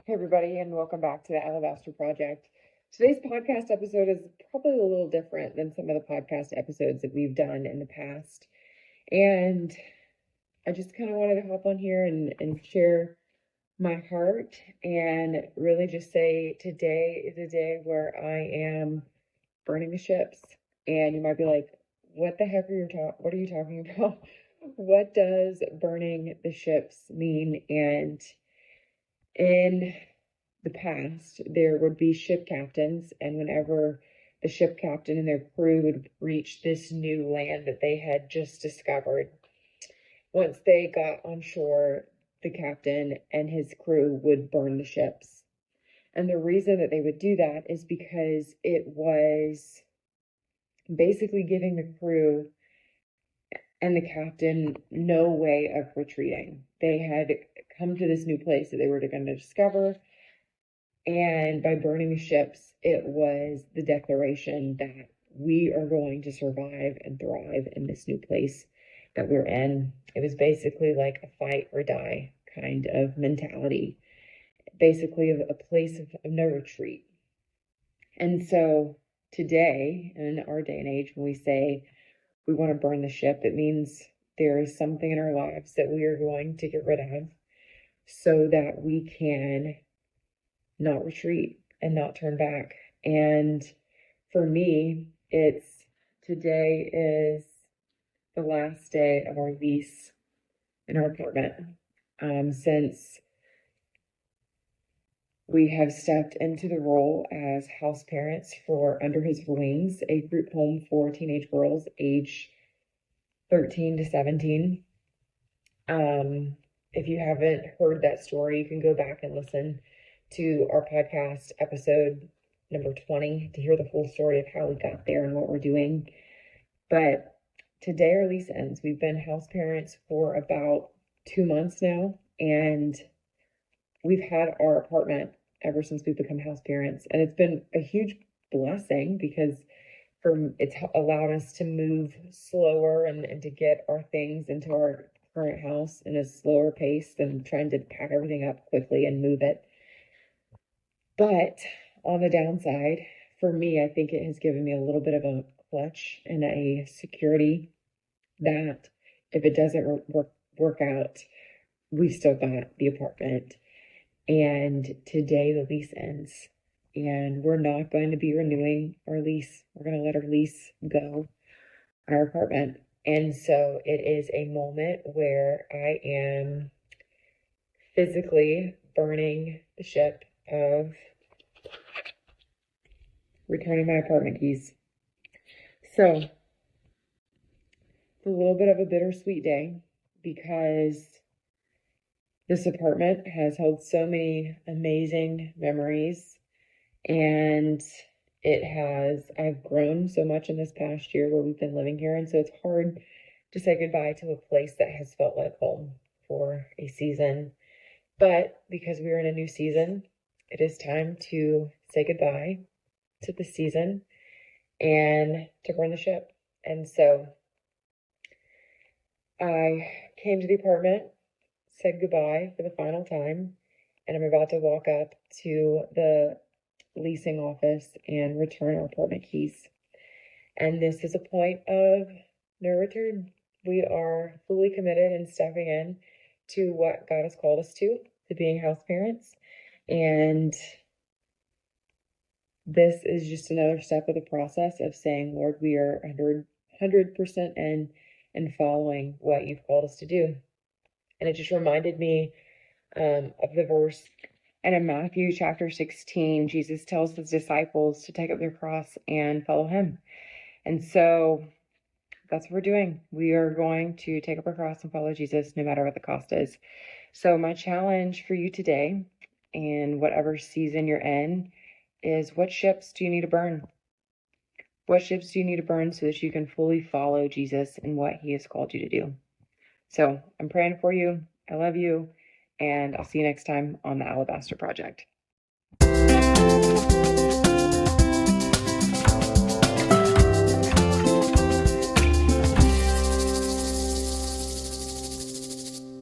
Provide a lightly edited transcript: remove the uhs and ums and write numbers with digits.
Hey, everybody, and welcome back to the Alabaster Project. Today's podcast episode is probably a little different than some of the podcast episodes that we've done in the past. And I just kind of wanted to hop on here and share my heart and really just say today is a day where I am burning the ships. And you might be like, what the heck what are you talking about? What does burning the ships mean? And in the past, there would be ship captains, and whenever the ship captain and their crew would reach this new land that they had just discovered, once they got on shore, the captain and his crew would burn the ships. And the reason that they would do that is because it was basically giving the crew and the captain no way of retreating. They had come to this new place that they were going to discover. And by burning the ships, it was the declaration that we are going to survive and thrive in this new place that we're in. It was basically like a fight or die kind of mentality, basically a place of no retreat. And so today, in our day and age, when we say we want to burn the ship, it means there is something in our lives that we are going to get rid of so that we can not retreat and not turn back. And for me, today is the last day of our lease in our apartment. Since we have stepped into the role as house parents for Under His Wings, a group home for teenage girls age 13 to 17. If you haven't heard that story, you can go back and listen to our podcast episode number 20 to hear the full story of how we got there and what we're doing. But today our lease ends. We've been house parents for about 2 months now, and we've had our apartment ever since we've become house parents. And it's been a huge blessing because it's allowed us to move slower and to get our things into our current house in a slower pace than trying to pack everything up quickly and move it. But on the downside, for me, I think it has given me a little bit of a clutch and a security that if it doesn't work out, we've still got the apartment. And today the lease ends, and we're not going to be renewing our lease. We're going to let our lease go on our apartment. And so it is a moment where I am physically burning the ship of returning my apartment keys. So it's a little bit of a bittersweet day because this apartment has held so many amazing memories, and I've grown so much in this past year where we've been living here. And so it's hard to say goodbye to a place that has felt like home for a season. But because we're in a new season, it is time to say goodbye to the season and to burn the ship. And so I came to the apartment, said goodbye for the final time, and I'm about to walk up to the leasing office and return our apartment keys. And this is a point of no return. We are fully committed and stepping in to what God has called us to being house parents. And this is just another step of the process of saying, Lord, we are 100% in and following what you've called us to do. And it just reminded me of the verse. And in Matthew chapter 16, Jesus tells his disciples to take up their cross and follow him. And so that's what we're doing. We are going to take up our cross and follow Jesus no matter what the cost is. So my challenge for you today, in whatever season you're in, is what ships do you need to burn? What ships do you need to burn so that you can fully follow Jesus and what he has called you to do? So I'm praying for you. I love you. And I'll see you next time on the Alabaster Project.